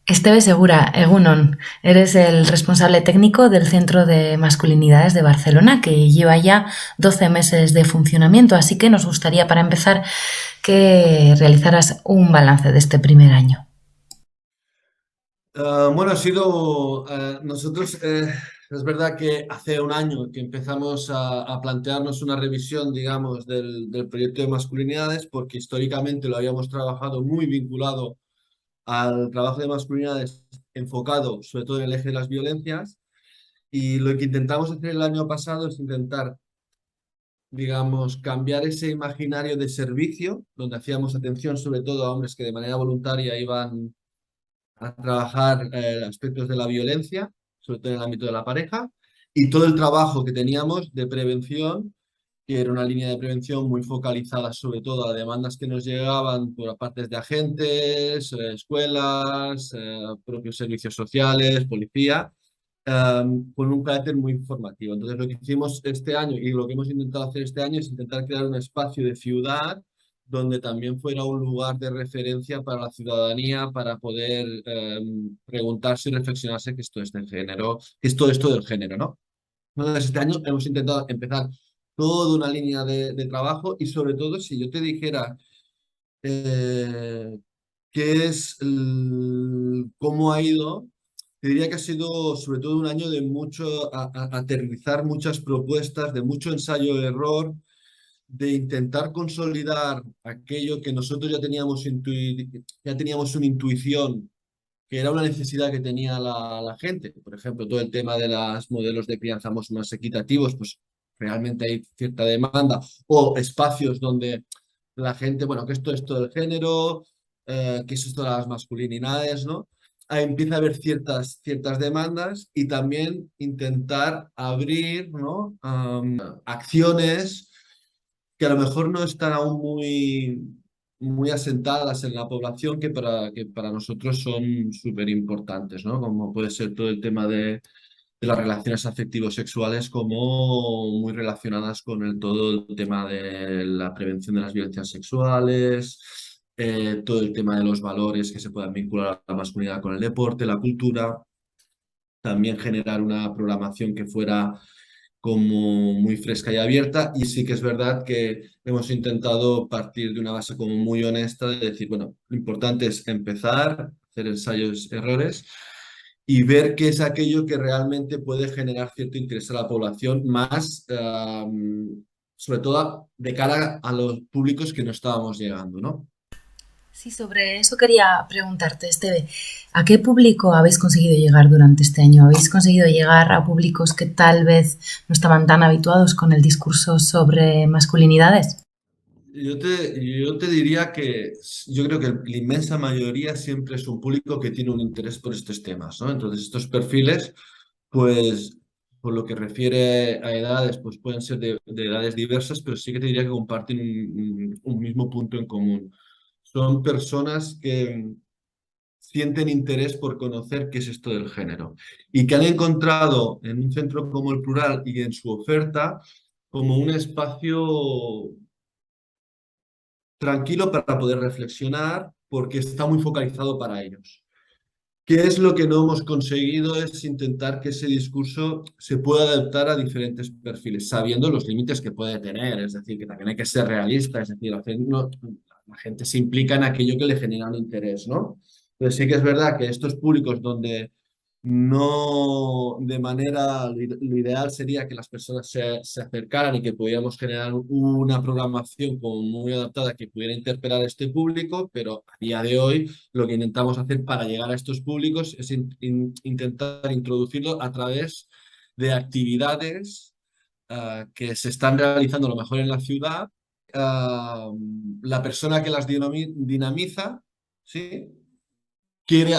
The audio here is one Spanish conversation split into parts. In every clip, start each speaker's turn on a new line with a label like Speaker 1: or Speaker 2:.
Speaker 1: Esteve Segura, Egunon, eres el responsable técnico del Centro de Masculinidades de Barcelona, que lleva ya 12 meses de funcionamiento, así que nos gustaría, para empezar, que realizaras un balance de este primer año.
Speaker 2: Bueno, ha sido, nosotros, es verdad que hace un año que empezamos a plantearnos una revisión, digamos, del proyecto de masculinidades, porque históricamente lo habíamos trabajado muy vinculado al trabajo de masculinidades, enfocado sobre todo en el eje de las violencias, y lo que intentamos hacer el año pasado es intentar, digamos, cambiar ese imaginario de servicio, donde hacíamos atención sobre todo a hombres que de manera voluntaria iban a trabajar aspectos de la violencia, sobre todo en el ámbito de la pareja, y todo el trabajo que teníamos de prevención, que era una línea de prevención muy focalizada sobre todo a demandas que nos llegaban por partes de agentes, escuelas, propios servicios sociales, policía, con un carácter muy informativo. Entonces, lo que hicimos este año y lo que hemos intentado hacer este año es intentar crear un espacio de ciudad donde también fuera un lugar de referencia para la ciudadanía, para poder preguntarse y reflexionarse que esto es del género, que es todo esto del género, ¿no? Entonces, este año hemos intentado empezar toda una línea de trabajo y sobre todo, si yo te dijera eh, qué es, cómo ha ido, te diría que ha sido sobre todo un año de mucho aterrizar muchas propuestas, de mucho ensayo-error, de intentar consolidar aquello que nosotros ya teníamos una intuición, que era una necesidad que tenía la gente. Por ejemplo, todo el tema de los modelos de crianza más equitativos, pues realmente hay cierta demanda, o espacios donde la gente, bueno, que esto del género, que es esto de las masculinidades, ¿no? Ahí empieza a haber ciertas demandas y también intentar abrir, ¿no? Acciones que a lo mejor no están aún muy asentadas en la población, que para nosotros son súper importantes, ¿no? Como puede ser todo el tema de las relaciones afectivo-sexuales, como muy relacionadas con todo el tema de la prevención de las violencias sexuales, todo el tema de los valores que se puedan vincular a la masculinidad con el deporte, la cultura, también generar una programación que fuera como muy fresca y abierta. Y sí que es verdad que hemos intentado partir de una base como muy honesta de decir, bueno, lo importante es empezar, hacer ensayos, errores y ver qué es aquello que realmente puede generar cierto interés a la población, más sobre todo de cara a los públicos que no estábamos llegando, ¿no?
Speaker 1: Sí, sobre eso quería preguntarte, Esteve, ¿a qué público habéis conseguido llegar durante este año? ¿Habéis conseguido llegar a públicos que tal vez no estaban tan habituados con el discurso sobre masculinidades?
Speaker 2: Yo te diría que yo creo que la inmensa mayoría siempre es un público que tiene un interés por estos temas, ¿no? Entonces, estos perfiles, pues, por lo que refiere a edades, pues pueden ser de edades diversas, pero sí que te diría que comparten un mismo punto en común. Son personas que sienten interés por conocer qué es esto del género y que han encontrado en un centro como el Plural y en su oferta como un espacio tranquilo para poder reflexionar porque está muy focalizado para ellos. ¿Qué es lo que no hemos conseguido? Es intentar que ese discurso se pueda adaptar a diferentes perfiles, sabiendo los límites que puede tener. Es decir, que también hay que ser realista. Es decir, la gente se implica en aquello que le genera un interés, ¿no? Pero sí que es verdad que estos públicos donde no de manera, lo ideal sería que las personas se acercaran y que pudiéramos generar una programación como muy adaptada que pudiera interpelar a este público, pero a día de hoy lo que intentamos hacer para llegar a estos públicos es intentar introducirlo a través de actividades que se están realizando a lo mejor en la ciudad. La persona que las dinamiza, ¿sí?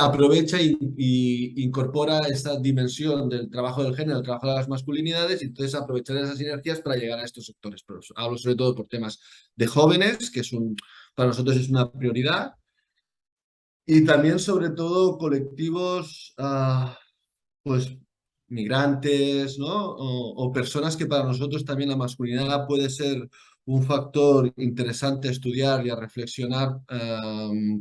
Speaker 2: Aprovecha y incorpora esta dimensión del trabajo del género, el trabajo de las masculinidades, y entonces aprovechar esas sinergias para llegar a estos sectores. Pero hablo sobre todo por temas de jóvenes, para nosotros es una prioridad, y también sobre todo colectivos, pues migrantes, ¿no? O personas que para nosotros también la masculinidad puede ser un factor interesante a estudiar y a reflexionar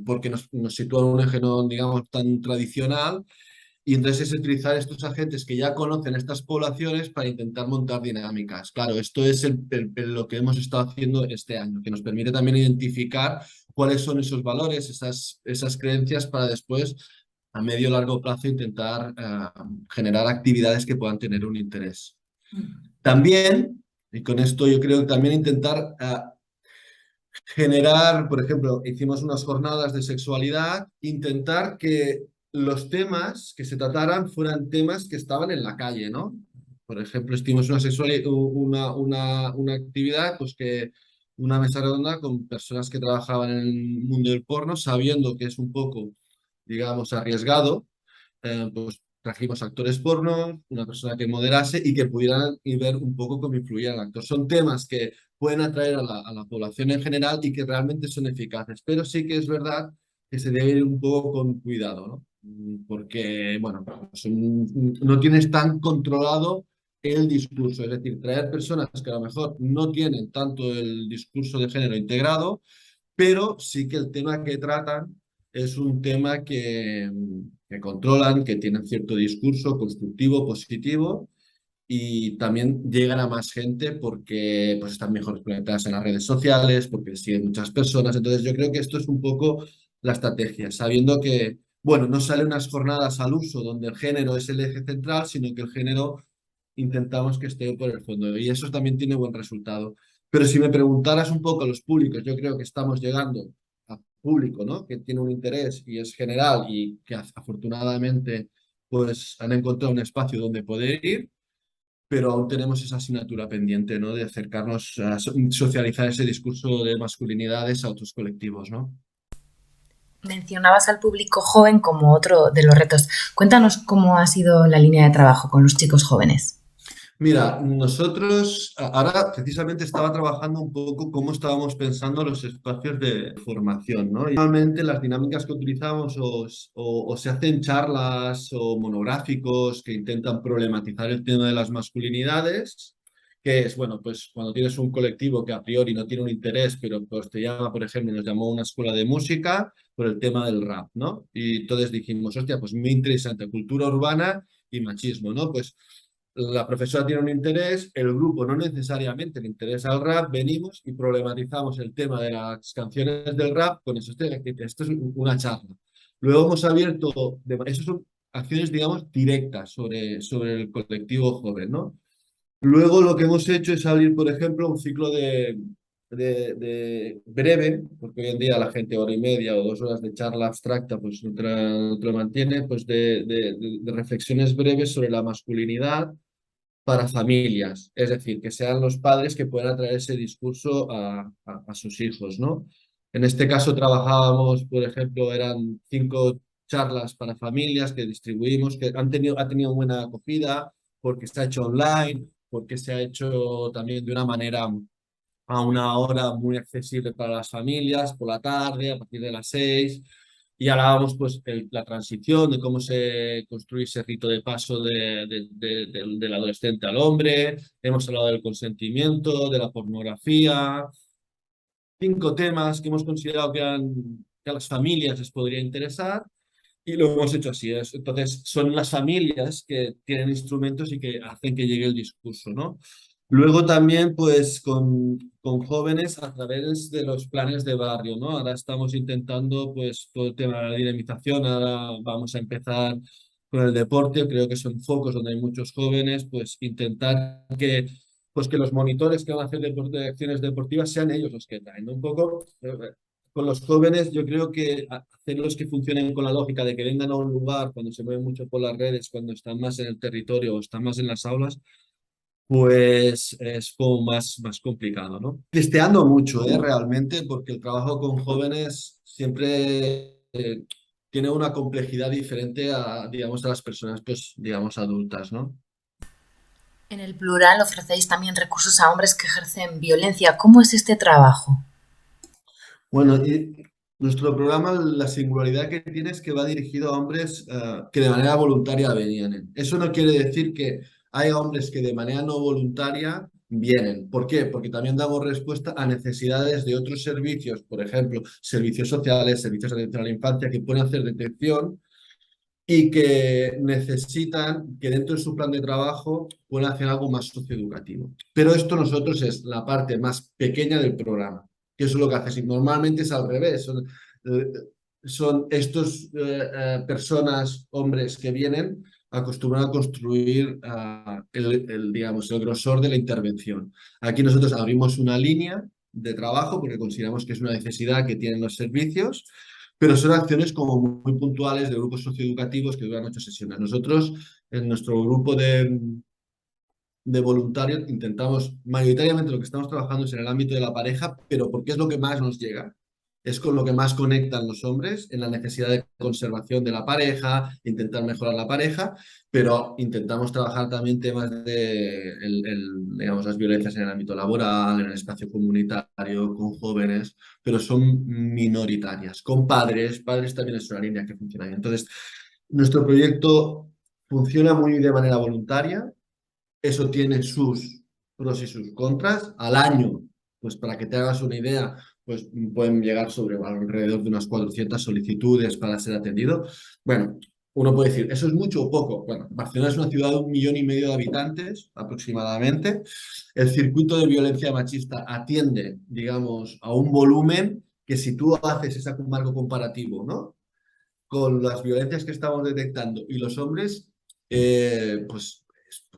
Speaker 2: porque nos sitúa en un eje no, digamos, tan tradicional. Y entonces es utilizar estos agentes que ya conocen estas poblaciones para intentar montar dinámicas. Claro, esto es lo que hemos estado haciendo este año, que nos permite también identificar cuáles son esos valores, esas creencias para después, a medio o largo plazo, intentar generar actividades que puedan tener un interés. También, y con esto yo creo que también intentar generar, por ejemplo, hicimos unas jornadas de sexualidad, intentar que los temas que se trataran fueran temas que estaban en la calle, ¿no? Por ejemplo, hicimos una actividad, pues que una mesa redonda con personas que trabajaban en el mundo del porno, sabiendo que es un poco, digamos, arriesgado, pues trajimos actores porno, una persona que moderase y que pudieran y ver un poco cómo influía el actor. Son temas que pueden atraer a la población en general y que realmente son eficaces, pero sí que es verdad que se debe ir un poco con cuidado, ¿no? Porque, bueno, no tienes tan controlado el discurso, es decir, traer personas que a lo mejor no tienen tanto el discurso de género integrado, pero sí que el tema que tratan es un tema que controlan, que tienen cierto discurso constructivo, positivo, y también llegan a más gente porque pues, están mejor conectadas en las redes sociales, porque siguen muchas personas. Entonces yo creo que esto es un poco la estrategia, sabiendo que, bueno, no salen unas jornadas al uso donde el género es el eje central, sino que el género intentamos que esté por el fondo y eso también tiene buen resultado. Pero si me preguntaras un poco a los públicos, yo creo que estamos llegando a público, ¿no? Que tiene un interés y es general y que afortunadamente pues han encontrado un espacio donde poder ir, pero aún tenemos esa asignatura pendiente, ¿no? De acercarnos a socializar ese discurso de masculinidades a otros colectivos, ¿no?
Speaker 1: Mencionabas al público joven como otro de los retos. Cuéntanos cómo ha sido la línea de trabajo con los chicos jóvenes.
Speaker 2: Mira, nosotros ahora precisamente estaba trabajando un poco cómo estábamos pensando los espacios de formación, ¿no? Y normalmente las dinámicas que utilizamos o se hacen charlas o monográficos que intentan problematizar el tema de las masculinidades, que es, bueno, pues cuando tienes un colectivo que a priori no tiene un interés, pero pues te llama, por ejemplo, nos llamó una escuela de música por el tema del rap, ¿no? Y entonces dijimos, hostia, pues muy interesante, cultura urbana y machismo, ¿no? Pues la profesora tiene un interés, el grupo no necesariamente le interesa el rap, venimos y problematizamos el tema de las canciones del rap con eso. Esto es una charla. Luego hemos abierto, eso son acciones, digamos, directas sobre el colectivo joven, ¿no? Luego lo que hemos hecho es abrir, por ejemplo, un ciclo de breve, porque hoy en día la gente hora y media o 2 horas de charla abstracta, pues no te lo mantiene, pues de reflexiones breves sobre la masculinidad para familias, es decir, que sean los padres que puedan traer ese discurso a sus hijos, ¿no? En este caso trabajábamos, por ejemplo, eran 5 charlas para familias que distribuimos, que ha tenido buena acogida, porque se ha hecho online, porque se ha hecho también de una manera a una hora muy accesible para las familias, por la tarde, a partir de las 6. Y hablábamos pues la transición, de cómo se construye ese rito de paso del adolescente al hombre. Hemos hablado del consentimiento, de la pornografía. 5 temas que hemos considerado que a las familias les podría interesar y lo hemos hecho así. Entonces, son las familias que tienen instrumentos y que hacen que llegue el discurso, ¿no? Luego también, pues, con jóvenes a través de los planes de barrio, ¿no? Ahora estamos intentando, pues, todo el tema de la dinamización. Ahora vamos a empezar con el deporte. Creo que son focos donde hay muchos jóvenes, pues, intentar que los monitores que van a hacer acciones deportivas sean ellos los que traen, ¿no? Un poco con los jóvenes, yo creo que hacerlos que funcionen con la lógica de que vengan a un lugar cuando se mueven mucho por las redes, cuando están más en el territorio o están más en las aulas, pues es como más complicado, ¿no? Testeando mucho, realmente, porque el trabajo con jóvenes siempre tiene una complejidad diferente a, digamos, a las personas, pues, digamos, adultas, ¿no?
Speaker 1: En el plural ofrecéis también recursos a hombres que ejercen violencia. ¿Cómo es este trabajo?
Speaker 2: Bueno, y nuestro programa, la singularidad que tiene es que va dirigido a hombres que de manera voluntaria venían. Eso no quiere decir que haya hombres que de manera no voluntaria vienen. ¿Por qué? Porque también damos respuesta a necesidades de otros servicios, por ejemplo, servicios sociales, servicios de atención a la infancia, que pueden hacer detección y que necesitan que dentro de su plan de trabajo puedan hacer algo más socioeducativo. Pero esto nosotros es la parte más pequeña del programa, que eso es lo que hace. Normalmente es al revés. Eh, son estos personas, hombres que vienen acostumbrados a construir digamos, el grosor de la intervención. Aquí nosotros abrimos una línea de trabajo porque consideramos que es una necesidad que tienen los servicios, pero son acciones como muy puntuales de grupos socioeducativos que duran 8 sesiones. Nosotros, en nuestro grupo de voluntarios, intentamos, mayoritariamente lo que estamos trabajando es en el ámbito de la pareja, pero porque es lo que más nos llega. Es con lo que más conectan los hombres en la necesidad de conservación de la pareja, intentar mejorar la pareja, pero intentamos trabajar también temas de digamos, las violencias en el ámbito laboral, en el espacio comunitario, con jóvenes, pero son minoritarias. Con padres, padres también es una línea que funciona bien. Entonces, nuestro proyecto funciona muy de manera voluntaria. Eso tiene sus pros y sus contras. Al año, pues para que te hagas una idea, pues pueden llegar sobre alrededor de unas 400 solicitudes para ser atendido. Bueno, uno puede decir, ¿eso es mucho o poco? Bueno, Barcelona es una ciudad de 1,5 millones de habitantes aproximadamente. El circuito de violencia machista atiende, digamos, a un volumen que si tú haces ese marco comparativo, ¿no? Con las violencias que estamos detectando y los hombres, pues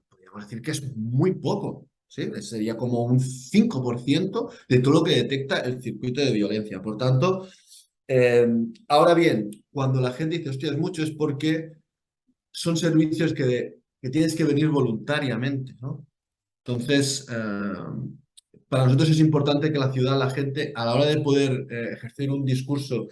Speaker 2: podríamos decir que es muy poco. ¿Sí? Sería como un 5% de todo lo que detecta el circuito de violencia. Por tanto, ahora bien, cuando la gente dice, hostia, es mucho, es porque son servicios que tienes que venir voluntariamente, ¿no? Entonces, para nosotros es importante que la ciudad, la gente, a la hora de poder ejercer un discurso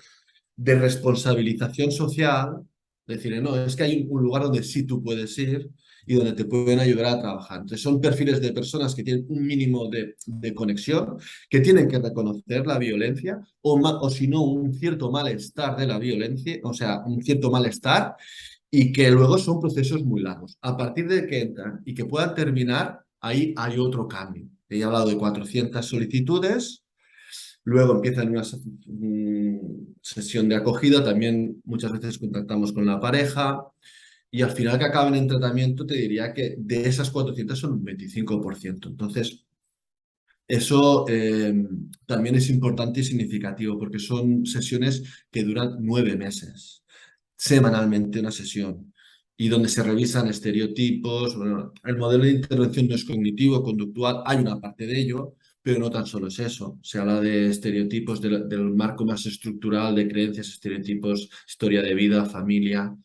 Speaker 2: de responsabilización social, decir, no, es que hay un lugar donde sí tú puedes ir y donde te pueden ayudar a trabajar. Entonces son perfiles de personas que tienen un mínimo de conexión, que tienen que reconocer la violencia o si no, un cierto malestar de la violencia, o sea, un cierto malestar y que luego son procesos muy largos. A partir de que entran y que puedan terminar, ahí hay otro cambio. He hablado de 400 solicitudes. Luego empiezan una sesión de acogida, también muchas veces contactamos con la pareja y al final que acaben en tratamiento te diría que de esas 400 son un 25%. Entonces, eso también es importante y significativo porque son sesiones que duran 9 meses, semanalmente una sesión. Y donde se revisan estereotipos. Bueno, el modelo de intervención no es cognitivo, conductual, hay una parte de ello, pero no tan solo es eso. Se habla de estereotipos del marco más estructural de creencias, estereotipos, historia de vida, familia.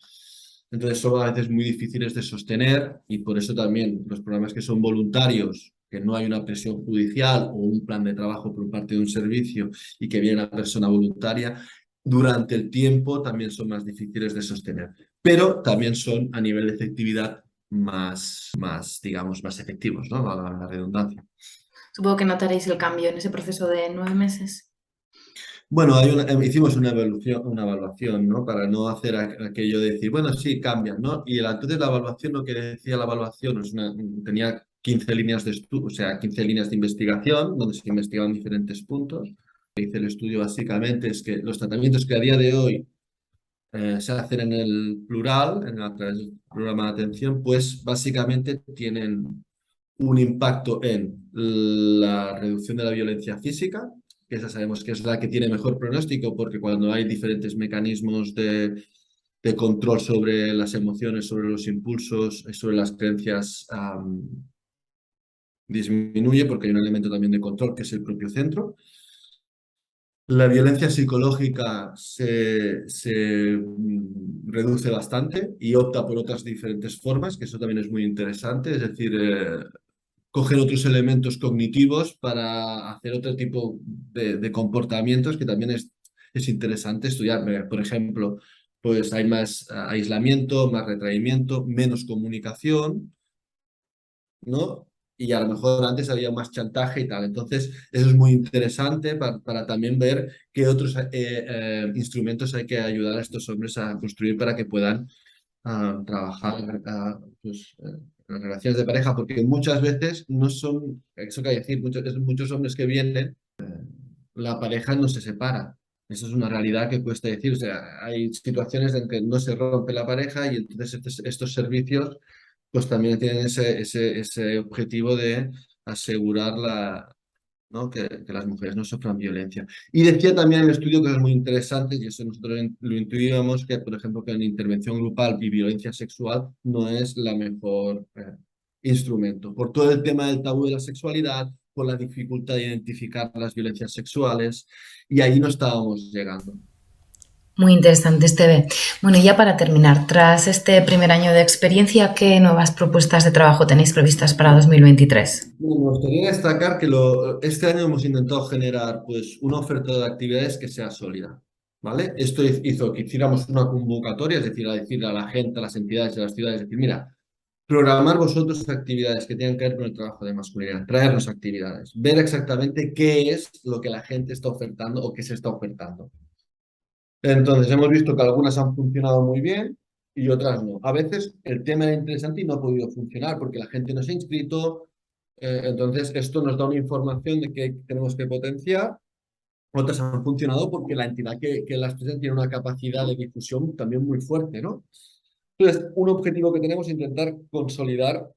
Speaker 2: Entonces son a veces muy difíciles de sostener y por eso también los programas que son voluntarios, que no hay una presión judicial o un plan de trabajo por parte de un servicio y que viene la persona voluntaria, durante el tiempo también son más difíciles de sostener, pero también son a nivel de efectividad digamos, más efectivos, ¿no? Valga la redundancia.
Speaker 1: Supongo que notaréis el cambio en ese proceso de 9 meses.
Speaker 2: Bueno, hicimos una evaluación, ¿no? Para no hacer aquello de decir, bueno, sí, cambian, ¿no? Y entonces la evaluación, lo que decía la evaluación, tenía 15 líneas de estudio, o sea, 15 líneas de investigación, donde se investigaban diferentes puntos. Lo que dice el estudio básicamente es que los tratamientos que a día de hoy se hacen en el plural, a través del programa de atención, pues básicamente tienen un impacto en la reducción de la violencia física, que esa sabemos que es la que tiene mejor pronóstico, porque cuando hay diferentes mecanismos de control sobre las emociones, sobre los impulsos, sobre las creencias, disminuye, porque hay un elemento también de control, que es el propio centro. La violencia psicológica se reduce bastante y opta por otras diferentes formas, que eso también es muy interesante, es decir, cogen otros elementos cognitivos para hacer otro tipo de comportamientos que también es interesante estudiar. Por ejemplo, pues hay más aislamiento, más retraimiento, menos comunicación, ¿no? Y a lo mejor antes había más chantaje y tal. Entonces, eso es muy interesante para también ver qué otros instrumentos hay que ayudar a estos hombres a construir para que puedan trabajar pues, las relaciones de pareja, porque muchas veces no son, eso que hay que decir, muchos hombres que vienen, la pareja no se separa. Eso es una realidad que cuesta decir. O sea, hay situaciones en que no se rompe la pareja y entonces estos servicios pues también tienen ese objetivo de asegurar ¿no? Que las mujeres no sufran violencia. Y decía también en el estudio cosas muy interesantes, y eso nosotros lo intuíamos, que por ejemplo que en intervención grupal y violencia sexual no es la mejor instrumento, por todo el tema del tabú de la sexualidad, por la dificultad de identificar las violencias sexuales, y ahí no estábamos llegando.
Speaker 1: Muy interesante, Esteve. Bueno, y ya para terminar, tras este primer año de experiencia, ¿qué nuevas propuestas de trabajo tenéis previstas para 2023?
Speaker 2: Bueno, me gustaría destacar que este año hemos intentado generar pues, una oferta de actividades que sea sólida, ¿vale? Esto hizo que hiciéramos una convocatoria, es decir, a decirle a la gente, a las entidades, a las ciudades, decir, mira, programar vosotros actividades que tengan que ver con el trabajo de masculinidad, traernos actividades, ver exactamente qué es lo que la gente está ofertando o qué se está ofertando. Entonces, hemos visto que algunas han funcionado muy bien y otras no. A veces el tema era interesante y no ha podido funcionar porque la gente no se ha inscrito. Entonces, esto nos da una información de que tenemos que potenciar. Otras han funcionado porque la entidad que las presenta tiene una capacidad de difusión también muy fuerte, ¿no? Entonces, un objetivo que tenemos es intentar consolidar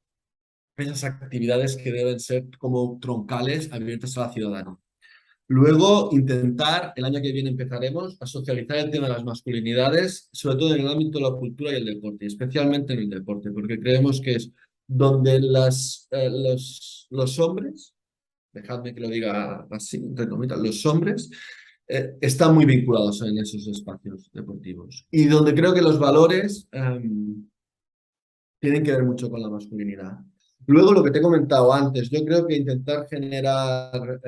Speaker 2: esas actividades que deben ser como troncales abiertas a la ciudadanía. Luego, intentar, el año que viene empezaremos a socializar el tema de las masculinidades, sobre todo en el ámbito de la cultura y el deporte, especialmente en el deporte, porque creemos que es donde los hombres, dejadme que lo diga así, entre comillas, los hombres están muy vinculados en esos espacios deportivos. Y donde creo que los valores tienen que ver mucho con la masculinidad. Luego, lo que te he comentado antes, yo creo que intentar generar,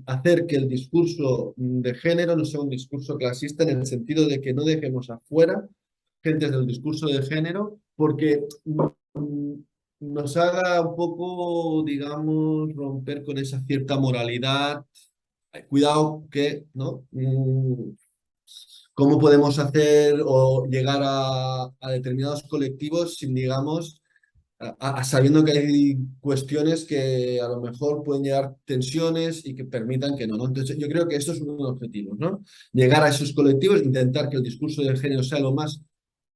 Speaker 2: hacer que el discurso de género no sea un discurso clasista en el sentido de que no dejemos afuera gentes del discurso de género, porque nos haga un poco, digamos, romper con esa cierta moralidad. Cuidado que, ¿no? ¿Cómo podemos hacer o llegar a determinados colectivos sin, digamos, sabiendo que hay cuestiones que a lo mejor pueden llegar tensiones y que permitan que no, ¿no? Entonces, yo creo que esto es uno de los objetivos, ¿no? Llegar a esos colectivos, intentar que el discurso de género sea lo más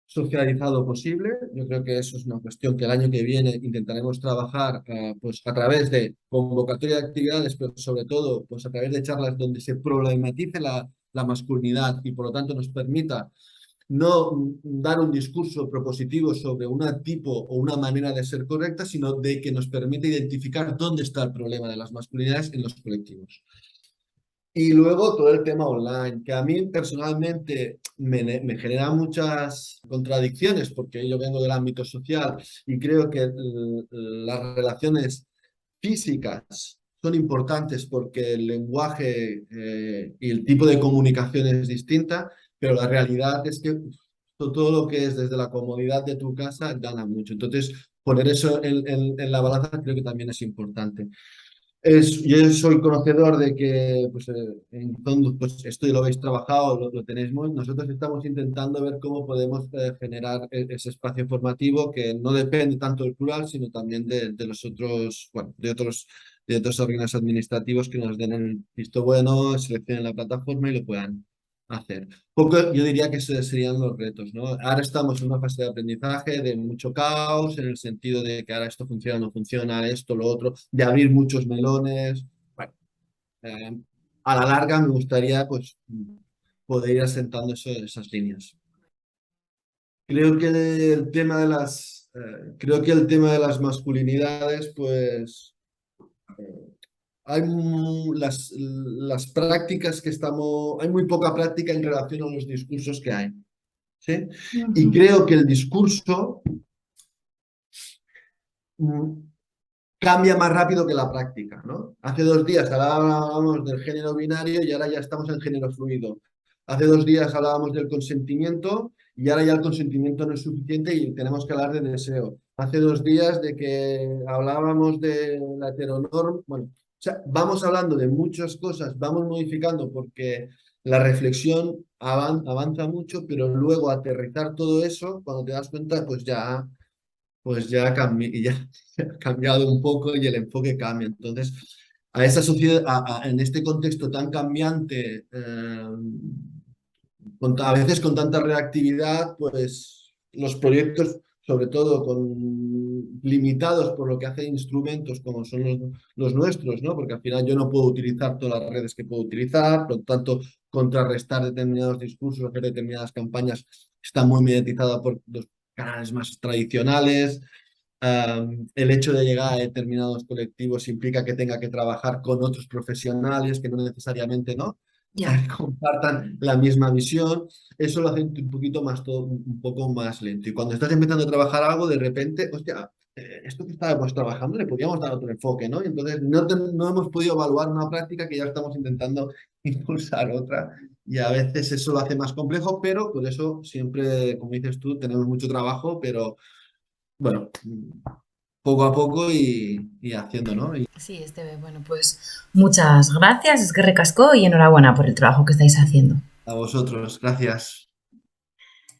Speaker 2: socializado posible. Yo creo que eso es una cuestión que el año que viene intentaremos trabajar pues a través de convocatoria de actividades, pero sobre todo pues a través de charlas donde se problematice la masculinidad y por lo tanto nos permita no dar un discurso propositivo sobre un tipo o una manera de ser correcta, sino de que nos permite identificar dónde está el problema de las masculinidades en los colectivos. Y luego todo el tema online, que a mí personalmente me genera muchas contradicciones porque yo vengo del ámbito social y creo que las relaciones físicas son importantes porque el lenguaje y el tipo de comunicación es distinta, pero la realidad es que todo lo que es desde la comodidad de tu casa gana mucho. Entonces, poner eso en la balanza creo que también es importante. Yo soy conocedor de que pues, en Zondo, pues, esto ya lo habéis trabajado, lo tenéis muy. Nosotros estamos intentando ver cómo podemos generar ese espacio formativo que no depende tanto del plural, sino también de los otros, bueno, de otros órganos administrativos que nos den el visto bueno, seleccionen la plataforma y lo puedan hacer. Poco, yo diría que esos serían los retos, ¿no? Ahora estamos en una fase de aprendizaje, de mucho caos, en el sentido de que ahora esto funciona, no funciona, esto, lo otro, de abrir muchos melones. Bueno, eh, a la larga me gustaría pues poder ir asentando esas líneas. Creo que el tema de creo que el tema de las masculinidades, pues hay las prácticas que estamos, hay muy poca práctica en relación a los discursos que hay. ¿Sí? Y creo que el discurso mm, cambia más rápido que la práctica, ¿no? Hace 2 días hablábamos del género binario y ahora ya estamos en género fluido. Hace 2 días hablábamos del consentimiento y ahora ya el consentimiento no es suficiente y tenemos que hablar de deseo. Hace 2 días de que hablábamos de la heteronorma, bueno, o sea, vamos hablando de muchas cosas, vamos modificando porque la reflexión avanza mucho, pero luego aterrizar todo eso, cuando te das cuenta, pues ya pues ya, ya ha cambiado un poco y el enfoque cambia. Entonces, a esa sociedad, en este contexto tan cambiante, a veces con tanta reactividad, pues los proyectos, sobre todo limitados por lo que hacen instrumentos como son los nuestros, ¿no? Porque al final yo no puedo utilizar todas las redes que puedo utilizar, por lo tanto, contrarrestar determinados discursos, hacer determinadas campañas está muy mediatizada por los canales más tradicionales. El hecho de llegar a determinados colectivos implica que tenga que trabajar con otros profesionales que no necesariamente, ¿no?
Speaker 1: Ya.
Speaker 2: compartan la misma visión. Eso lo hace un poquito más todo, un poco más lento. Y cuando estás empezando a trabajar algo, de repente, hostia, esto que estábamos trabajando le podríamos dar otro enfoque, ¿no? Y entonces no hemos podido evaluar una práctica que ya estamos intentando impulsar otra. Y a veces eso lo hace más complejo, pero por eso siempre, como dices tú, tenemos mucho trabajo, pero bueno, poco a poco y haciendo, ¿no? Y
Speaker 1: Sí, bueno, pues muchas gracias, es que recascó y enhorabuena por el trabajo que estáis haciendo.
Speaker 2: a vosotros, gracias.